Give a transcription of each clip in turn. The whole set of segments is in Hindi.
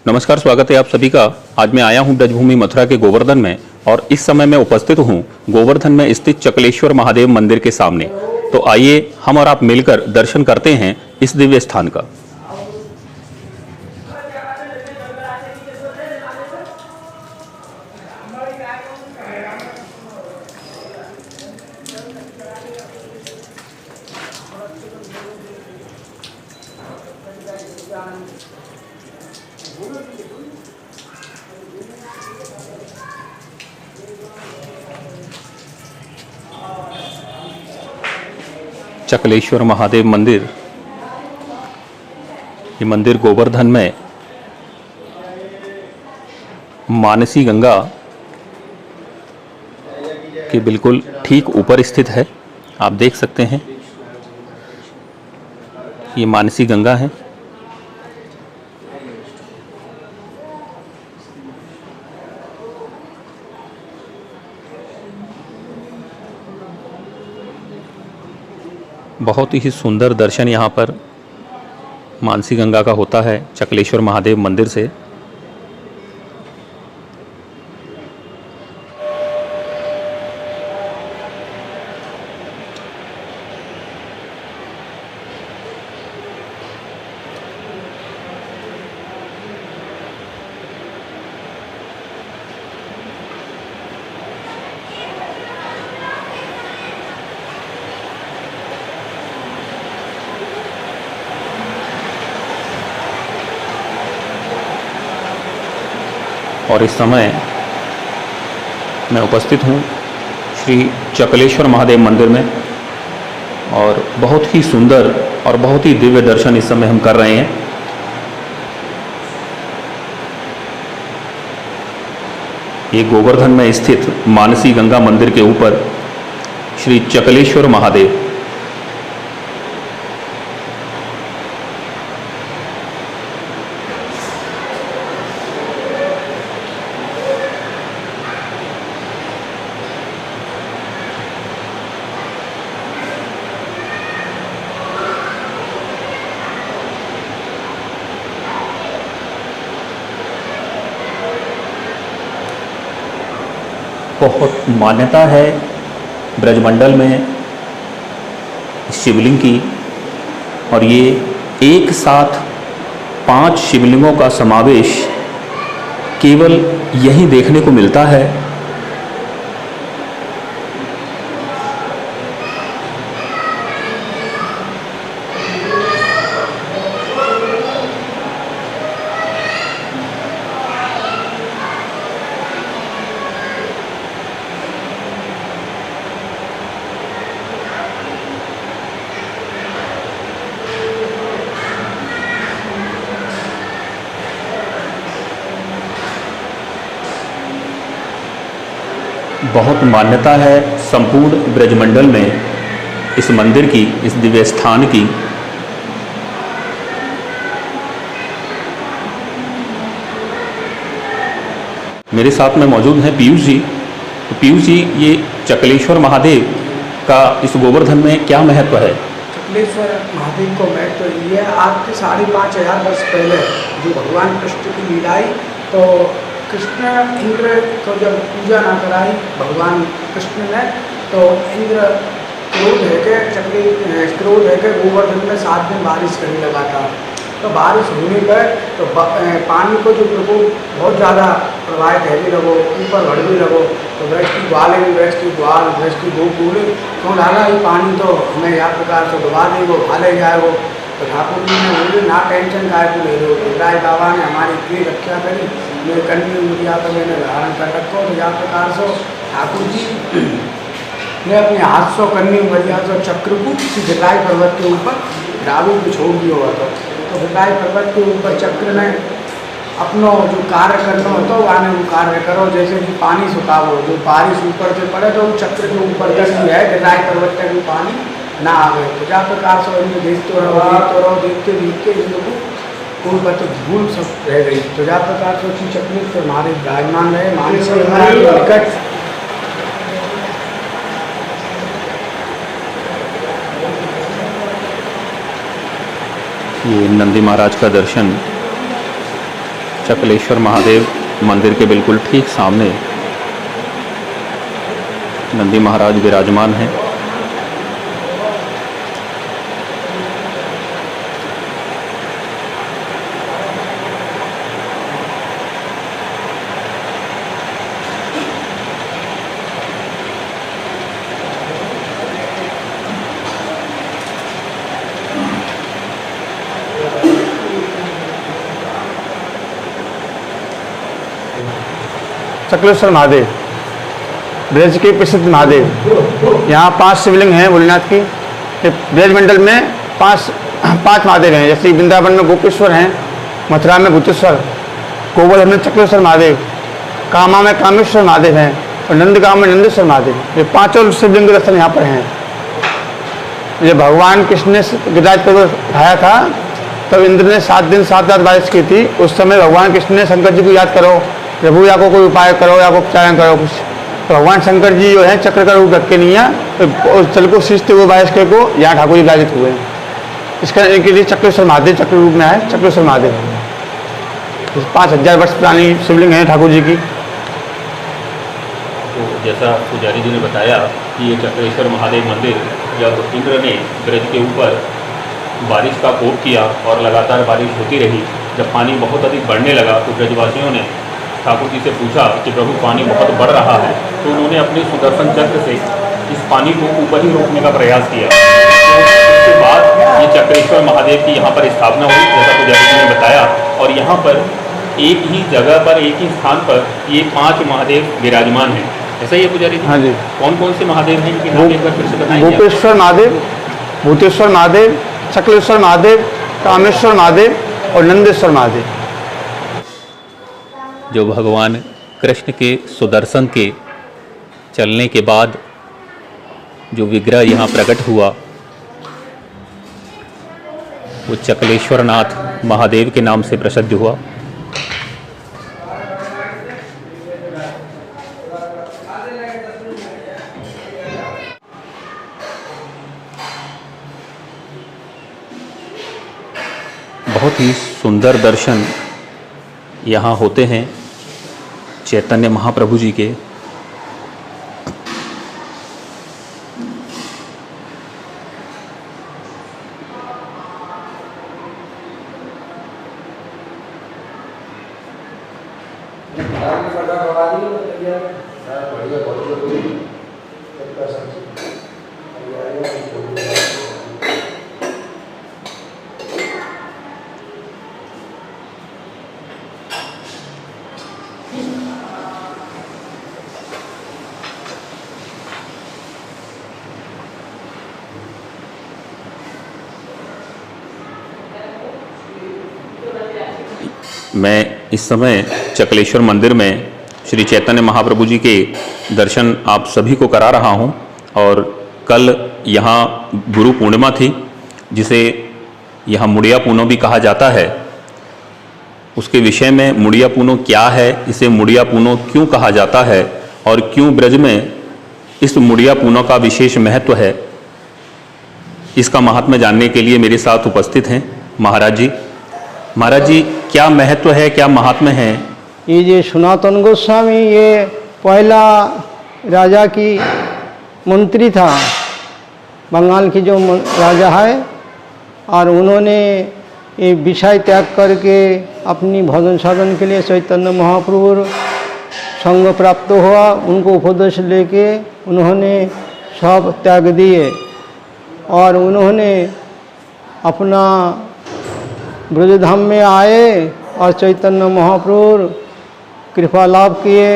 नमस्कार, स्वागत है आप सभी का। आज मैं आया हूं ब्रजभूमि मथुरा के गोवर्धन में और इस समय मैं उपस्थित हूं गोवर्धन में स्थित चकलेश्वर महादेव मंदिर के सामने। तो आइए हम और आप मिलकर दर्शन करते हैं इस दिव्य स्थान का। चकलेश्वर महादेव मंदिर, ये मंदिर गोवर्धन में मानसी गंगा के बिल्कुल ठीक ऊपर स्थित है। आप देख सकते हैं ये मानसी गंगा है। बहुत ही सुंदर दर्शन यहाँ पर मानसी गंगा का होता है चकलेश्वर महादेव मंदिर से। और इस समय मैं उपस्थित हूँ श्री चकलेश्वर महादेव मंदिर में और बहुत ही सुंदर और बहुत ही दिव्य दर्शन इस समय हम कर रहे हैं। ये गोवर्धन में स्थित मानसी गंगा मंदिर के ऊपर श्री चकलेश्वर महादेव। बहुत मान्यता है ब्रजमंडल में शिवलिंग की, और ये एक साथ 5 शिवलिंगों का समावेश केवल यहीं देखने को मिलता है। बहुत मान्यता है संपूर्ण ब्रजमंडल में इस मंदिर की, इस दिव्य स्थान की। मेरे साथ में मौजूद हैं पीयूष जी। तो पीयूष जी, ये चकलेश्वर महादेव का इस गोवर्धन में क्या महत्व है? चकलेश्वर महादेव को महत्व ये आज से 5,500 वर्ष पहले जो भगवान कृष्ण की लीलाई, तो कृष्ण इंद्र को जब पूजा ना कराई भगवान कृष्ण ने, तो इंद्र क्रोध है के गोवर्धन में 7 दिन बारिश करने लगा था। तो बारिश होने पर तो पानी को जो प्रकोप बहुत ज़्यादा प्रवाहित है भी लगो, ऊपर बढ़ने लगो, तो वृक्ष की ग्वाल वृक्ष की गोप बोले क्यों डाला, ये पानी तो हमें या प्रकार से डुबा देगो, खा ले जाएगो। तो ठाकुर जी ने बोले ना टेंशन काय को ले लो, राय बाबा ने हमारी इतनी रक्षा करी, मेरे कन्या मुखिया को मैंने धारण कर रखो। तो या प्रकार से ठाकुर जी ने अपने हाथ से कन्या मुखिया से चक्र को किसी भिलाई पर्वत के ऊपर डालू को छोड़ दिया हुआ था। तो भिलाई पर्वत के ऊपर चक्र ने अपनो जो कार्य करना होता है आने वो कार्य करो, जैसे कि पानी सुखाओ, जो बारिश ऊपर से पड़े तो चक्र के ऊपर तक ही है, भिलाई पर्वत तक भी पानी ना आ गए। तो जा प्रकार से इनको देखते रहो, देखते इनको कोई बात भूल सब रह गई। तो जा प्रकार से चकलेश्वर हमारे विराजमान रहे मानसी निकट। ये नंदी महाराज का दर्शन चकलेश्वर महादेव मंदिर के बिल्कुल ठीक सामने नंदी महाराज विराजमान हैं। चकलेश्वर महादेव ब्रज के प्रसिद्ध महादेव। यहाँ 5 शिवलिंग हैं भोलेनाथ की। ब्रज मंडल में पांच महादेव हैं, जैसे वृंदावन में गोपेश्वर हैं, मथुरा में भूतेश्वर, गोवर्धन में चकलेश्वर महादेव, कामा में कामेश्वर महादेव हैं और नंदगांव में नंदेश्वर महादेव। ये 5 शिवलिंग के दर्शन यहाँ पर हैं। जब भगवान कृष्ण ने गिरिराज पर्वत उठाया था तब इंद्र ने 7 दिन 7 रात बारिश की थी। उस समय भगवान कृष्ण ने शंकर जी को याद करो, प्रभु या को कोई उपाय करो या को उपचारण करो कुछ। तो भगवान शंकर जी जो है चक्र का रूप रख के नहीं है, तो जल को सींचते हुए बारिश के को यहाँ ठाकुर जी विराजित हुए हैं। इसका इनके लिए चक्रेश्वर महादेव चक्र रूप में आए चक्रेश्वर महादेव। 5000 वर्ष पुरानी शिवलिंग है ठाकुर जी की। तो जैसा पुजारी जी ने बताया कि ये चक्रेश्वर महादेव मंदिर जब इंद्र ने ब्रज के ऊपर बारिश का कोप किया और लगातार बारिश होती रही, जब पानी बहुत अधिक बढ़ने लगा तो ब्रजवासियों ने ठाकुर जी से पूछा कि प्रभु पानी बहुत बढ़ रहा है, तो उन्होंने अपने सुदर्शन चक्र से इस पानी को ऊपर ही रोकने का प्रयास किया। तो उसके बाद ये चक्रेश्वर महादेव की यहाँ पर स्थापना हुई, जैसा पुजारी जी ने बताया। और यहाँ पर एक ही जगह पर एक ही स्थान पर ये 5 महादेव विराजमान हैं। ऐसा ही है पुजारी जी? हाँ जी। कौन कौन से महादेव हैं इनके नाम एक बार फिर से बताएंगे? गोपेश्वर महादेव, भूतेश्वर महादेव, चकलेश्वर महादेव, कामेश्वर महादेव और नंदेश्वर महादेव। जो भगवान कृष्ण के सुदर्शन के चलने के बाद जो विग्रह यहाँ प्रकट हुआ वो चकलेश्वरनाथ महादेव के नाम से प्रसिद्ध हुआ। बहुत ही सुंदर दर्शन यहाँ होते हैं चैतन्य महाप्रभु जी के। मैं इस समय चकलेश्वर मंदिर में श्री चैतन्य महाप्रभु जी के दर्शन आप सभी को करा रहा हूं। और कल यहाँ गुरु पूर्णिमा थी, जिसे यहाँ मुड़िया पूनो भी कहा जाता है। उसके विषय में मुड़िया पूनो क्या है, इसे मुड़िया पूनो क्यों कहा जाता है और क्यों ब्रज में इस मुड़िया पूनो का विशेष महत्व है, इसका महात्म्य जानने के लिए मेरे साथ उपस्थित हैं महाराज जी। महाराज जी, क्या महत्व है, क्या महात्म्य है? ये जो सनातन गोस्वामी ये पहला राजा की मंत्री था, बंगाल की जो राजा है, और उन्होंने ये विषय त्याग करके अपनी भजन साधन के लिए चैतन्य महाप्रभु संग प्राप्त हुआ। उनको उपदेश लेके उन्होंने सब त्याग दिए और उन्होंने अपना ब्रजधाम में आए और चैतन्य महाप्रभु कृपा लाभ किए।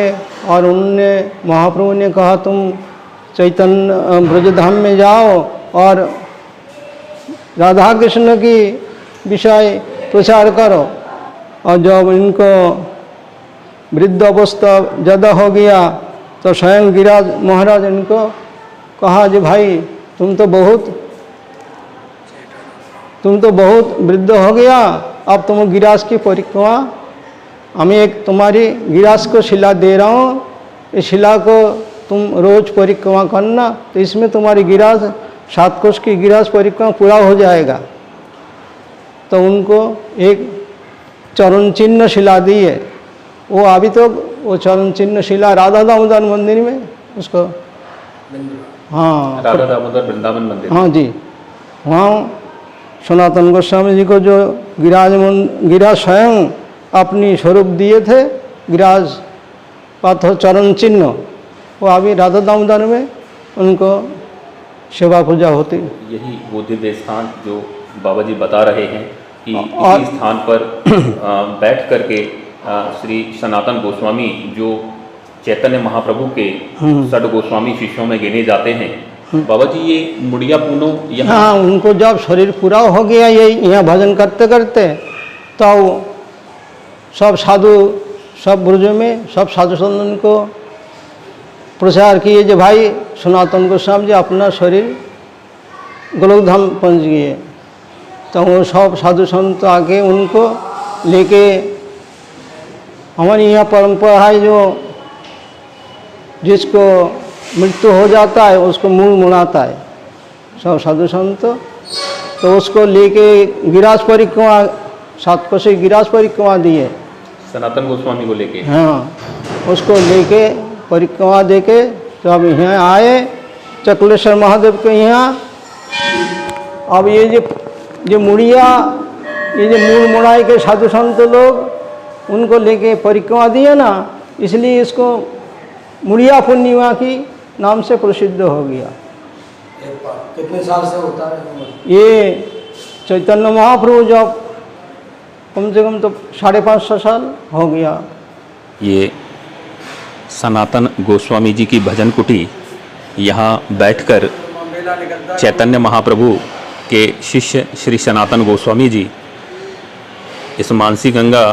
और उन्होंने महाप्रभु ने कहा तुम चैतन्य ब्रजधाम में जाओ और राधा कृष्ण की विषय प्रचार करो। और जब इनको वृद्ध अवस्था ज़्यादा हो गया तो स्वयं गिरिराज महाराज इनको कहा कि भाई तुम तो बहुत वृद्ध हो गया, अब तुम गिरिराज की परिक्रमा, हमें एक तुम्हारी गिरिराज को शिला दे रहा हूँ, इस शिला को तुम रोज परिक्रमा करना, तो इसमें तुम्हारी गिरिराज 7 कोस की गिरिराज परिक्रमा पूरा हो जाएगा। तो उनको एक चरण चिन्ह शिला दी है, वो अभी तो वो चरण चिन्ह शिला राधा दामोदर मंदिर में उसको, हाँ राधा दामोदर वृंदावन मंदिर। हाँ जी, वहाँ सनातन गोस्वामी जी को जो गिराज स्वयं अपनी स्वरूप दिए थे, गिराज पाथो चरण चिन्ह, वो अभी राधा दामोदर में उनको सेवा पूजा होती। यही वो दिव्य स्थान जो बाबा जी बता रहे हैं कि और- इसी स्थान पर बैठ करके श्री सनातन गोस्वामी जो चैतन्य महाप्रभु के षड गोस्वामी शिष्यों में गिने जाते हैं, बाबा जी ये मुड़िया पूनो यहाँ हाँ, उनको जब शरीर पूरा हो गया ये यहाँ भजन करते करते, तो सब साधु, सब ब्रज में सब साधु संतन को प्रचार किए जो भाई सनातन गोस्वामी जी अपना शरीर गोलोक धाम पहुँच गए। तो वो सब साधु संत आके उनको लेके, हमारे यहाँ परंपरा है जो जिसको मृत्यु हो जाता है उसको मुंह मुड़ाता है सब साधु संत, तो उसको लेके गिराज परिक्रमा, 7 कोसी गिराज परिक्रमा दिए। सनातन गोस्वामी को लेके, हाँ, उसको लेके परिक्रमा देके जब यहाँ आए चकलेश्वर महादेव के यहाँ। अब ये जो मुड़िया, ये जो मूल मुड़ाई के साधु संत लोग उनको लेके परिक्रमा दिए ना, इसलिए इसको मुड़िया पूर्णिमा की नाम से प्रसिद्ध हो गया। कितने साल से होता है? ये चैतन्य महाप्रभु जब कम से कम तो 550 साल हो गया। ये सनातन गोस्वामी जी की भजन कुटी, यहाँ बैठकर चैतन्य महाप्रभु के शिष्य श्री सनातन गोस्वामी जी इस मानसी गंगा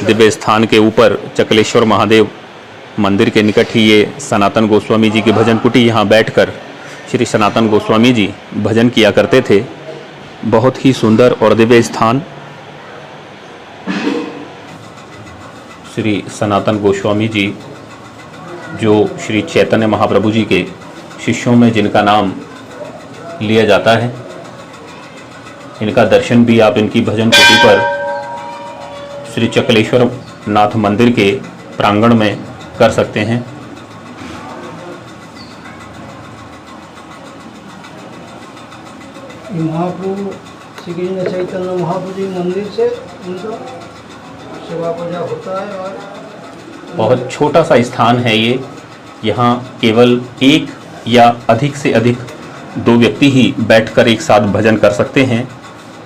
दिव्य स्थान के ऊपर चकलेश्वर महादेव मंदिर के निकट ही ये सनातन गोस्वामी जी की भजन कुटी, यहाँ बैठकर श्री सनातन गोस्वामी जी भजन किया करते थे। बहुत ही सुंदर और दिव्य स्थान। श्री सनातन गोस्वामी जी जो श्री चैतन्य महाप्रभु जी के शिष्यों में जिनका नाम लिया जाता है, इनका दर्शन भी आप इनकी भजन कुटी पर श्री चकलेश्वर नाथ मंदिर के प्रांगण में कर सकते हैं। महाप्रभु श्री कृष्ण चैतन्य महाप्रभु जी मंदिर से उनका सेवा पूजा होता है। और बहुत छोटा सा स्थान है ये, यहाँ केवल एक या अधिक से अधिक 2 व्यक्ति ही बैठकर एक साथ भजन कर सकते हैं।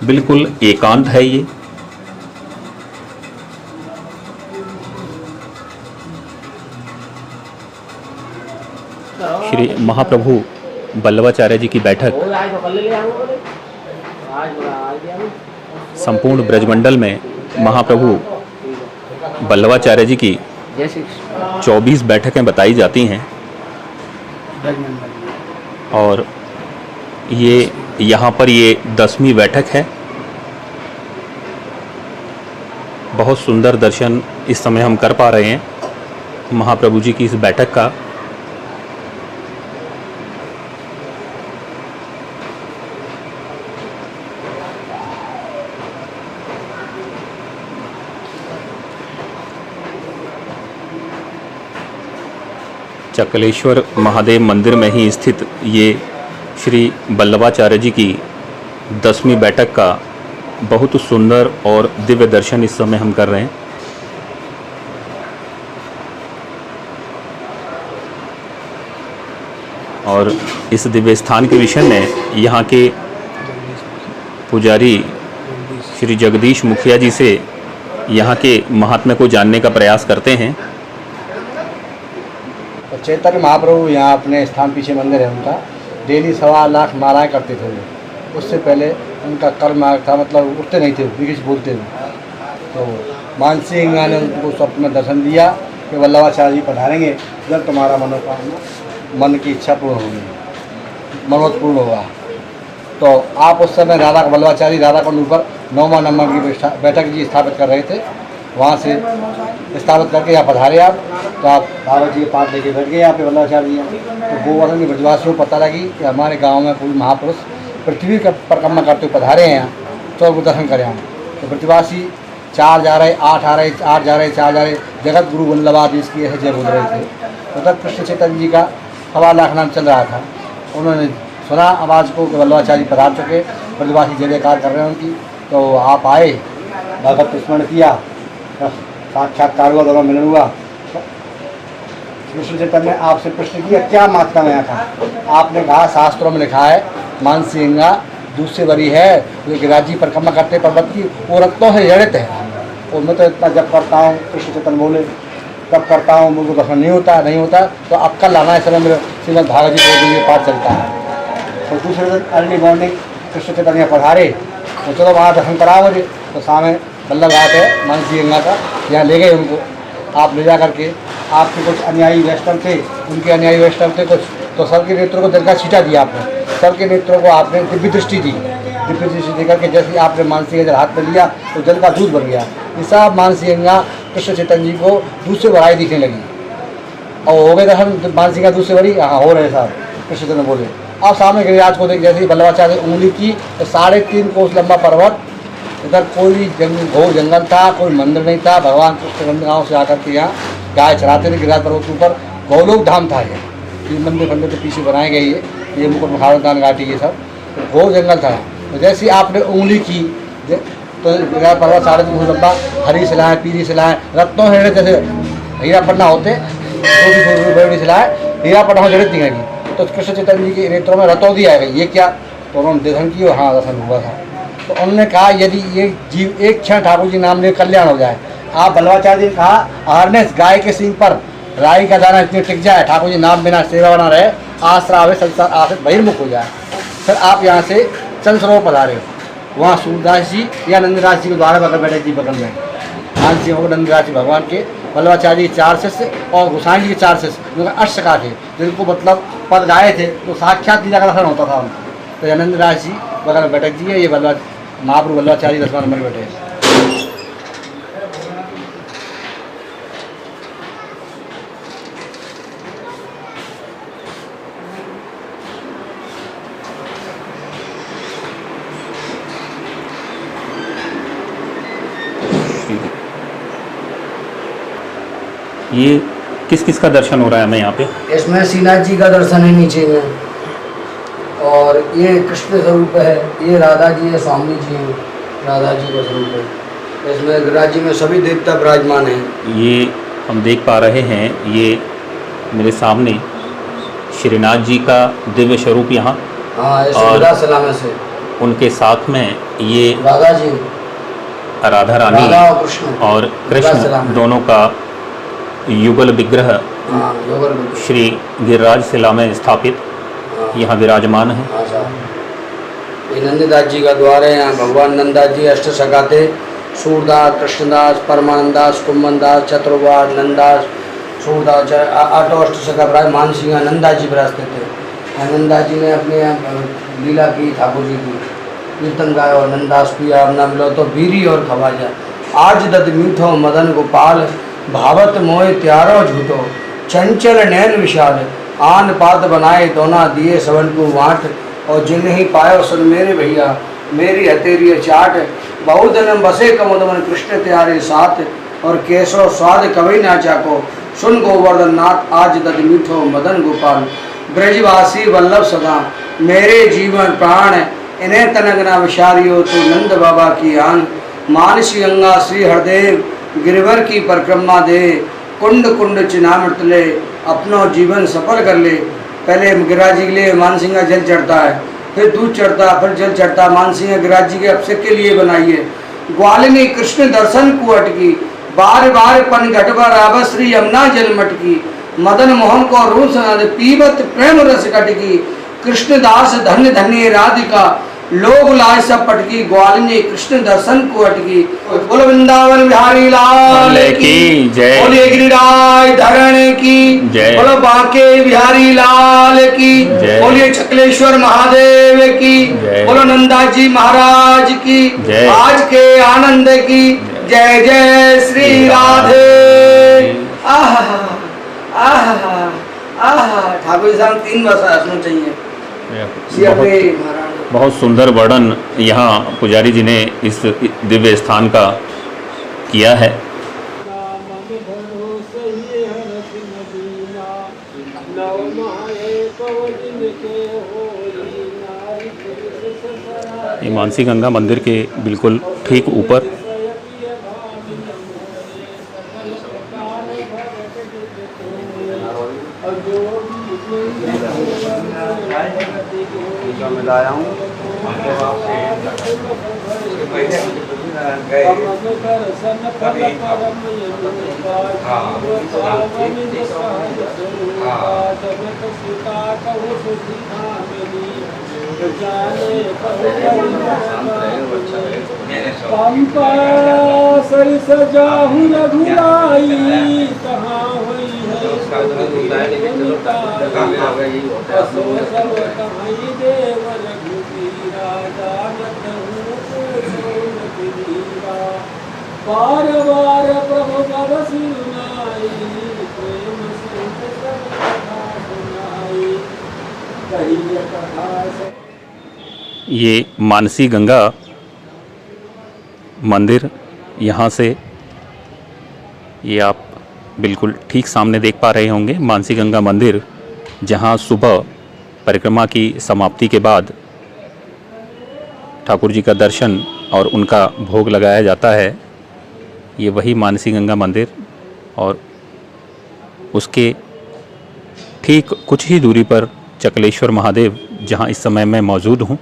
बिल्कुल एकांत है ये। श्री महाप्रभु बल्लभाचार्य जी की बैठक संपूर्ण ब्रजमंडल में महाप्रभु बल्लभाचार्य जी की 24 बैठकें बताई जाती हैं, और ये यहाँ पर ये 10वीं बैठक है। बहुत सुंदर दर्शन इस समय हम कर पा रहे हैं महाप्रभु जी की इस बैठक का। चकलेश्वर महादेव मंदिर में ही स्थित ये श्री बल्लभाचार्य जी की 10वीं बैठक का बहुत सुंदर और दिव्य दर्शन इस समय हम कर रहे हैं। और इस दिव्य स्थान के विषय में यहाँ के पुजारी श्री जगदीश मुखिया जी से यहाँ के महात्म्य को जानने का प्रयास करते हैं। चैतन्य महाप्रभु यहाँ अपने स्थान पीछे मंदिर है उनका, डेली 1.25 लाख मालाएं करते थे वो। उससे पहले उनका कर्म था, मतलब उठते नहीं थे, इंग्लिश बोलते थे। तो मानसी गंगा ने उनको स्वप्न में दर्शन दिया कि वल्लभाचार्य जी पधारेंगे जब तुम्हारा मनोकामना, मन की इच्छा पूर्ण होगी, मनोरथ पूर्ण होगा। तो आप उस समय वल्लभाचार्य राधा कुंड ऊपर 9वां नंबर की बैठक जी स्थापित कर रहे थे। वहाँ से स्थापित करके यहाँ पधारे आप, तो आप बाबा जी के पास लेके बैठ गए यहाँ पे वल्लभाचार्य जी। तो गोवर्धन के ब्रजवासियों को पता लगी कि हमारे गांव में कोई महापुरुष पृथ्वी का परिक्रमा करते हुए पधारे हैं यहाँ, तो उनको दर्शन करें हम। तो ब्रजवासी 4 जा रहे, 8 आ रहे, 8 जा रहे, 4 जा रहे, जगत गुरु वल्लभा इसकी ऐसे जय बोल रहे थे। उधर कृष्ण चैतन्य जी का 1.25 लाख नाम चल रहा था। उन्होंने सुना आवाज़ को कि वल्लभाचार्य पधार चुके, ब्रजवासी जय जयकार कर रहे हैं उनकी, तो आप आए, भगवत स्मरण किया, साक्षात्कार हुआ, दोनों मिलन हुआ। कृष्ण चैतन्य ने आपसे प्रश्न किया क्या मात्रा में था? आपने कहा शास्त्रों में लिखा है मानसी गंगा दूध से भरी है, वो गिरिराज जी परिक्रमा करते पर्वत की, वो रत्नों से जड़ित है। और मैं तो इतना जब करता हूँ, कृष्ण चैतन्य बोले तब करता हूँ, मुझको दर्शन नहीं होता, तो अब कल आना है समय मेरे श्रीमद् भागवत जी को ये पाठ चलता है। तो दूसरे दिन अर्ली मॉर्निंग कृष्ण चैतन्य पधारे, तो चलो वहाँ दर्शन कराओ मुझे। तो सामने बल्लभ घाट है मानसी गंगा का, यहाँ ले गए उनको। आप ले जा करके, आपके कुछ अनुयायी वैष्णव थे, उनके अनुयायी वैष्णव थे कुछ, तो सबके नेत्रों को जल का छींटा दिया आपने, सबके नेत्रों को आपने दिव्य दृष्टि दी। दिव्य दृष्टि देकर के जैसे आपने मानसी गंगा हाथ में लिया तो जल का दूध बन गया। ये सब मानसी गंगा कृष्ण चैतन्य जी को दूध से भराई दिखने लगी। और हो गए दर्शन, मानसी गंगा दूध से भरी, हाँ हो रहे साहब। कृष्ण चैतन्य बोले अब सामने गिरिराज को देख, जैसे ही वल्लभाचार्य ने उंगली की तो 3.5 कोस लंबा पर्वत, इधर कोई घोर जंगल था, कोई मंदिर नहीं था। भगवान कृष्ण गाँव से आकर के यहाँ गाय चराते थे गिरिराज पर्वत के ऊपर। गौलोक धाम था ये मंदिर फंदिर के पीछे बनाए गए ये मुकुट मुखारदान घाटी ये सब, तो घोर जंगल था। तो जैसे ही आपने उंगली की तो गिरिराज पर्वत 3.5 कोस लंबा, हरी शिलाएँ, पीली शिलाएँ, रत्नों से जैसे हीरा पन्ना होते, छोटी बड़ी शिलाएँ हीरा पन्ना जड़ित दिखेगी। तो कृष्ण चैतन्य जी के नेत्रों में रतौंधी आ गई। ये क्या? तो उन्होंने दर्शन किया, हाँ दर्शन हुआ था। तो उन्होंने कहा यदि ये जीव एक क्षण ठाकुर जी नाम ले कल्याण हो जाए। आप वल्लभाचार्य जी ने कहा हार्नेस गाय के सींग पर राई का दाना इतने टिक जाए, ठाकुर जी नाम बिना सेवा बना रहे, आश्रावे संसार आश्रित बहिर्मुख हो जाए। फिर आप यहाँ से चंद सरोवर पधारे हो, वहाँ सूरदास जी या नंदराज जी के द्वारा बगल बैठे जी बगल में मान सिंह को नंदराज जी भगवान के, वल्लभाचार्य जी 4 शिष्य और गोसाई जी के 4 शिष्य, जो अष्टका थे, जिनको मतलब पद गाए थे तो साक्षात लीला का दर्शन होता था उनको। तो नंदराज जी बगल में बैठक जी है, ये महाप्रभु वल्लभाचार्य 10वां नंबर बैठे हैं। ये किस किस का दर्शन हो रहा है हमें यहाँ पे? इसमें श्रीनाथ जी का दर्शन है नीचे में, और ये कृष्ण स्वरूप है, ये राधा जी है, स्वामी जी हैं, राधा जी का स्वरूप है। इसमें गिरिराज जी में सभी देवता विराजमान हैं। ये हम देख पा रहे हैं, ये मेरे सामने श्रीनाथ जी का दिव्य स्वरूप यहाँ, हाँ, और सलामे से उनके साथ में ये राधा जी, राधा रानी राधा और कृष्ण दोनों का युगल विग्रह हाँ, श्री गिरिराज शिला में स्थापित यहाँ विराजमान है। हाँ साहब, ये नंददास जी का द्वार है। यहाँ भगवान नंददास जी अष्ट सखा थे, सूरदास, कृष्णदास, परमानंदास, कुंभनदास, चतुर्वाद, नंददास, सूरदास, 8 अष्ट सखा प्राय मानसिंह नंददास जी विराजते थे। नंददास जी ने अपने लीला की, ठाकुर जी की कीर्तन गाया और नंददास पिया अपना मिलो तो बीरी और खवाजा। आज दद मीठो मदन गोपाल, भावत मोय त्यारो झूठो, चंचल नैन विशाल, आन पात बनाए दोना दिए सवन को वाट, और जिन ही पायो सुन मेरे भैया, मेरी हतेरी चाट, बहुधन बसे कमोदमन कृष्ण त्यारे साथ, और केशव स्वाद कवि ना चाको, सुन गोवर्धन नाथ आज दद मीठो मदन गोपाल। ब्रजवासी वल्लभ सदा मेरे जीवन प्राण, इन्हें तनग ना विशारियो तो नंद बाबा की आन। मानसी गंगा श्री हरदेव गिरिवर की परिक्रमा दे, कुंड कुंड चिनामृत ले, अपना जीवन सफल कर ले। पहले गिरिराज जी के लिए मानसिंह का जल चढ़ता है, फिर दूध चढ़ता, फिर जल चढ़ता। मानसिंह गिरिराज जी के अभिषेक के लिए बनाइए। ग्वालिनी कृष्ण दर्शन को अटकी, बार बार पन घटबर आव श्री यमुना जल मटकी। मदन मोहन को रूस पीबत प्रेम रस कटकी, कृष्णदास धन्य धन्य राधिका, लोग लाज सब पटकी। ग्वालिनी कृष्ण दर्शन को अटकी। बोलो वृंदावन बिहारी लाल की जय, बोलिए गिरिराज धरण की जय, बोलो बांके बिहारी लाल की जय, बोलिए चकलेश्वर महादेव की जय, बोलो नंदा जी महाराज की जय, आज के आनंद की जय जय श्री राधे। आहा आहा आहा, ठाकुर साहब 3 भाषा सुनना चाहिए। बहुत सुंदर वर्णन यहाँ पुजारी जी ने इस दिव्य स्थान का किया है। ये मानसी गंगा मंदिर के बिल्कुल ठीक ऊपर मैं लाया हूँ सर सजाहू रघुराई कहाँ हुई है देव रघुवीरा जानत बार बार प्रभु पद सुनाई प्रेम संत सब कथा सुनाई कही कथा से। ये मानसी गंगा मंदिर यहाँ से ये आप बिल्कुल ठीक सामने देख पा रहे होंगे। मानसी गंगा मंदिर जहाँ सुबह परिक्रमा की समाप्ति के बाद ठाकुर जी का दर्शन और उनका भोग लगाया जाता है। ये वही मानसी गंगा मंदिर और उसके ठीक कुछ ही दूरी पर चकलेश्वर महादेव जहाँ इस समय मैं मौजूद हूँ,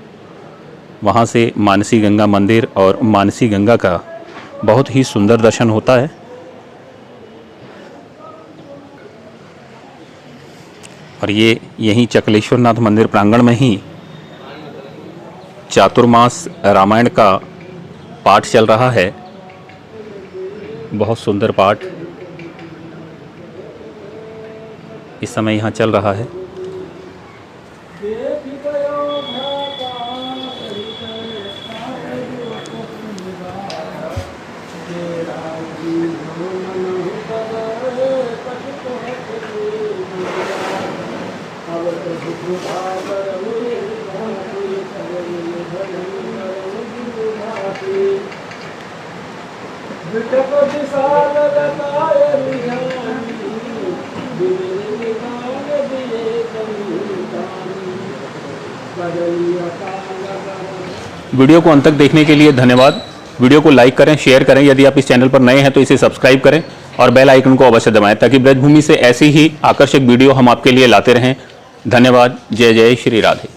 वहाँ से मानसी गंगा मंदिर और मानसी गंगा का बहुत ही सुंदर दर्शन होता है। और ये यहीं चकलेश्वरनाथ मंदिर प्रांगण में ही चातुर्मास रामायण का पाठ चल रहा है। बहुत सुंदर पाठ इस समय यहाँ चल रहा है। वीडियो को अंत तक देखने के लिए धन्यवाद। वीडियो को लाइक करें, शेयर करें। यदि आप इस चैनल पर नए हैं तो इसे सब्सक्राइब करें और बेल आइकन को अवश्य दबाएं ताकि ब्रजभूमि से ऐसी ही आकर्षक वीडियो हम आपके लिए लाते रहें। धन्यवाद। जय जय श्री राधे।